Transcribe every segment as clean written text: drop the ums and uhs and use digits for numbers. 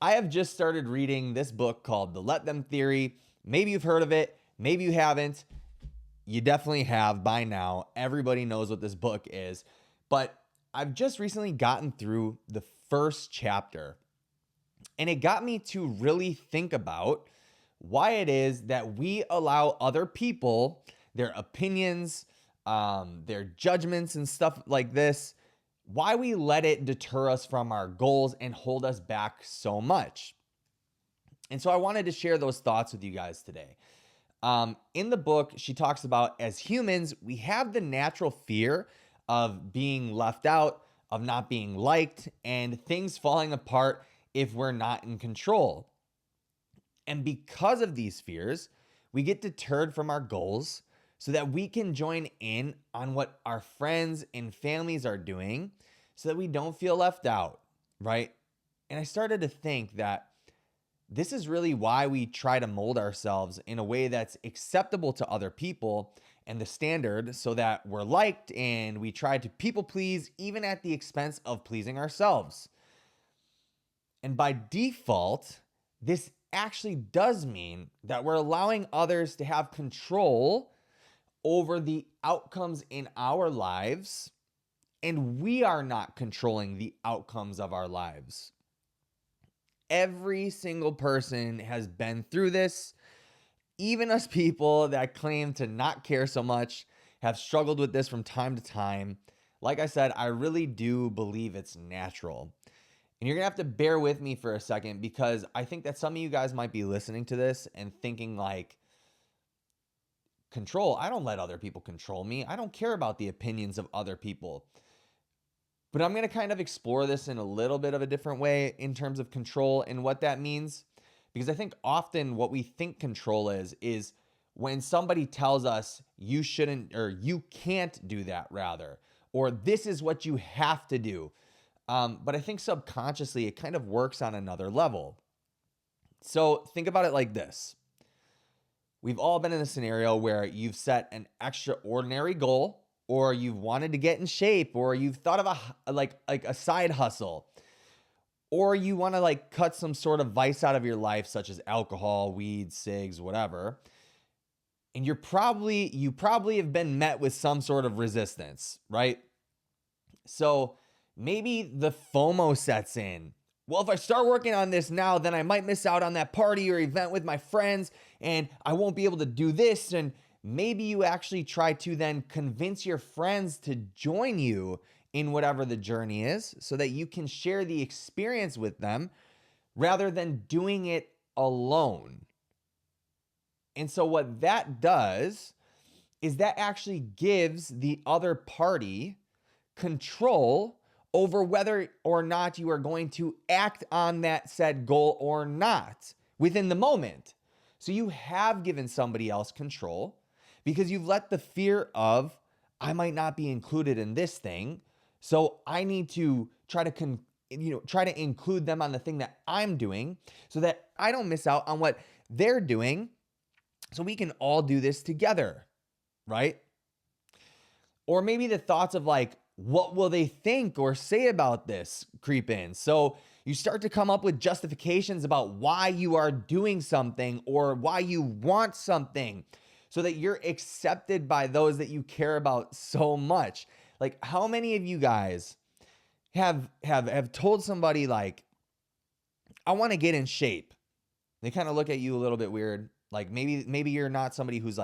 I have just started reading this book called The Let Them Theory. Maybe you've heard of it, maybe you haven't. You definitely have by now. Everybody knows what this book is. But I've just recently gotten through the first chapter, and it got me to really think about why it is that we allow other people, their opinions, their judgments, and stuff like this, why we let it deter us from our goals and hold us back so much. And so I wanted to share those thoughts with you guys today. In the book, she talks about as humans, we have the natural fear of being left out, of not being liked, and things falling apart if we're not in control. And because of these fears, we get deterred from our goals so that we can join in on what our friends and families are doing so that we don't feel left out, right? And I started to think that this is really why we try to mold ourselves in a way that's acceptable to other people and the standard so that we're liked, and we try to people please even at the expense of pleasing ourselves. And by default, this actually does mean that we're allowing others to have control over the outcomes in our lives, and we are not controlling the outcomes of our lives. Every single person has been through this. Even us people that claim to not care so much have struggled with this from time to time. Like I said, I really do believe it's natural. And you're going to have to bear with me for a second, because I think that some of you guys might be listening to this and thinking like, control? I don't let other people control me. I don't care about the opinions of other people. But I'm going to kind of explore this in a little bit of a different way in terms of control and what that means. Because I think often what we think control is when somebody tells us you shouldn't, or you can't do that rather, or this is what you have to do. But I think subconsciously it kind of works on another level. So think about it like this. We've all been in a scenario where you've set an extraordinary goal, or you've wanted to get in shape, or you've thought of a side hustle, or you want to cut some sort of vice out of your life, such as alcohol, weed, cigs, whatever. And you probably have been met with some sort of resistance, right? So maybe the FOMO sets in. Well, if I start working on this now, then I might miss out on that party or event with my friends, and I won't be able to do this. And maybe you actually try to then convince your friends to join you in whatever the journey is so that you can share the experience with them rather than doing it alone. And so what that does is that actually gives the other party control over whether or not you are going to act on that said goal or not within the moment. So you have given somebody else control because you've let the fear of, I might not be included in this thing, so I need to try to include them on the thing that I'm doing so that I don't miss out on what they're doing, so we can all do this together, right? Or maybe the thoughts of what will they think or say about this creep in. So you start to come up with justifications about why you are doing something or why you want something so that you're accepted by those that you care about so much. How many of you guys have told somebody I want to get in shape? They kind of look at you a little bit weird. Maybe you're not somebody who's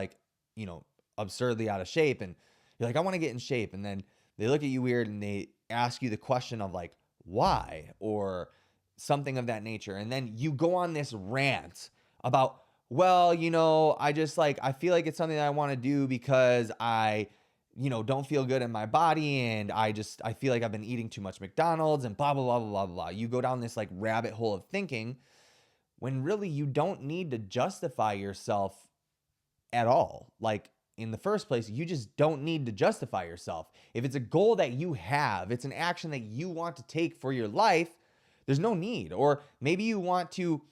absurdly out of shape, and you're I want to get in shape. And then they look at you weird and they ask you the question of why, or something of that nature. And then you go on this rant about, well, I just I feel like it's something that I want to do because I don't feel good in my body, and I feel like I've been eating too much McDonald's and blah, blah, blah, blah, blah, blah. You go down this rabbit hole of thinking when really you don't need to justify yourself at all. In the first place, you just don't need to justify yourself. If it's a goal that you have, it's an action that you want to take for your life, there's no need. Or maybe you want to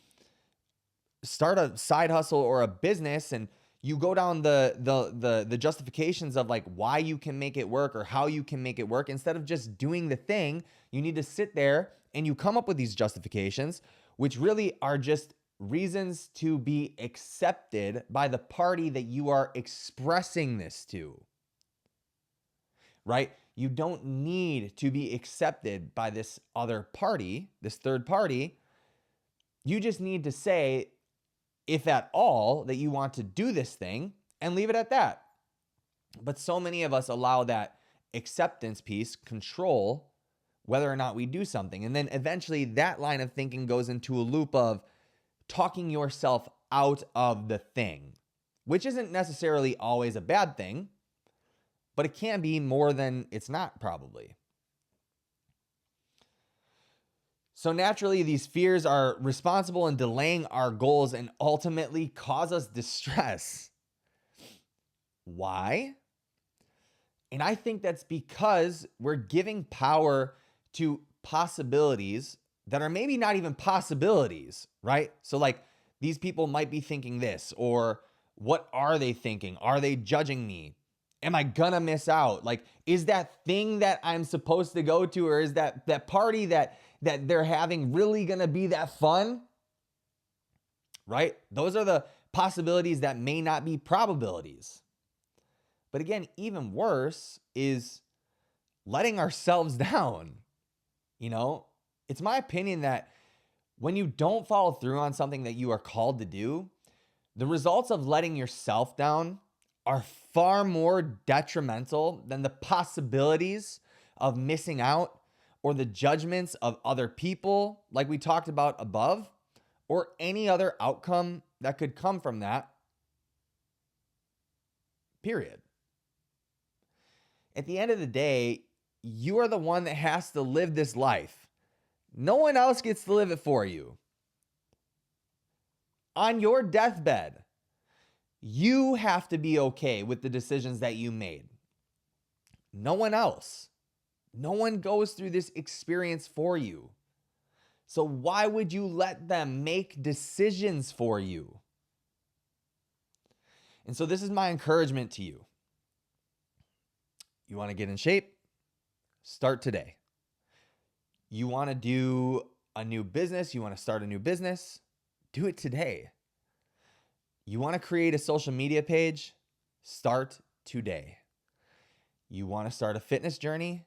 start a side hustle or a business, and you go down the justifications of why you can make it work or how you can make it work. Instead of just doing the thing, you need to sit there and you come up with these justifications. which really are just reasons to be accepted by the party that you are expressing this to, right? You don't need to be accepted by this other party, this third party. You just need to say, if at all, that you want to do this thing and leave it at that. But so many of us allow that acceptance piece control whether or not we do something. And then eventually that line of thinking goes into a loop of talking yourself out of the thing, which isn't necessarily always a bad thing, but it can be more than it's not, probably. So naturally, these fears are responsible in delaying our goals and ultimately cause us distress. Why? And I think that's because we're giving power to possibilities that are maybe not even possibilities, right? So like these people might be thinking this, or what are they thinking? Are they judging me? Am I gonna miss out? Like, is that thing that I'm supposed to go to, or is that party that they're having really gonna be that fun? Right? Those are the possibilities that may not be probabilities. But again, even worse is letting ourselves down. You know, it's my opinion that when you don't follow through on something that you are called to do, the results of letting yourself down are far more detrimental than the possibilities of missing out or the judgments of other people, like we talked about above, or any other outcome that could come from that. Period. At the end of the day, you are the one that has to live this life. No one else gets to live it for you. On your deathbed, you have to be okay with the decisions that you made. No one else. No one goes through this experience for you. So why would you let them make decisions for you? And so this is my encouragement to you. You want to get in shape? Start today. You want to do a new business? You want to start a new business? Do it today. You want to create a social media page? Start today. You want to start a fitness journey?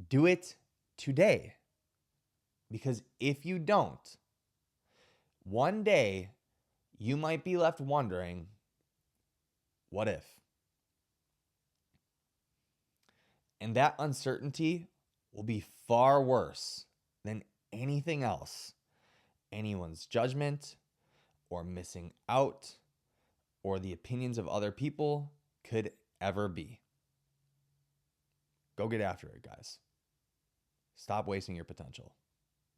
Do it today. Because if you don't, one day you might be left wondering, what if? And that uncertainty will be far worse than anything else anyone's judgment or missing out or the opinions of other people could ever be. Go get after it, guys. Stop wasting your potential.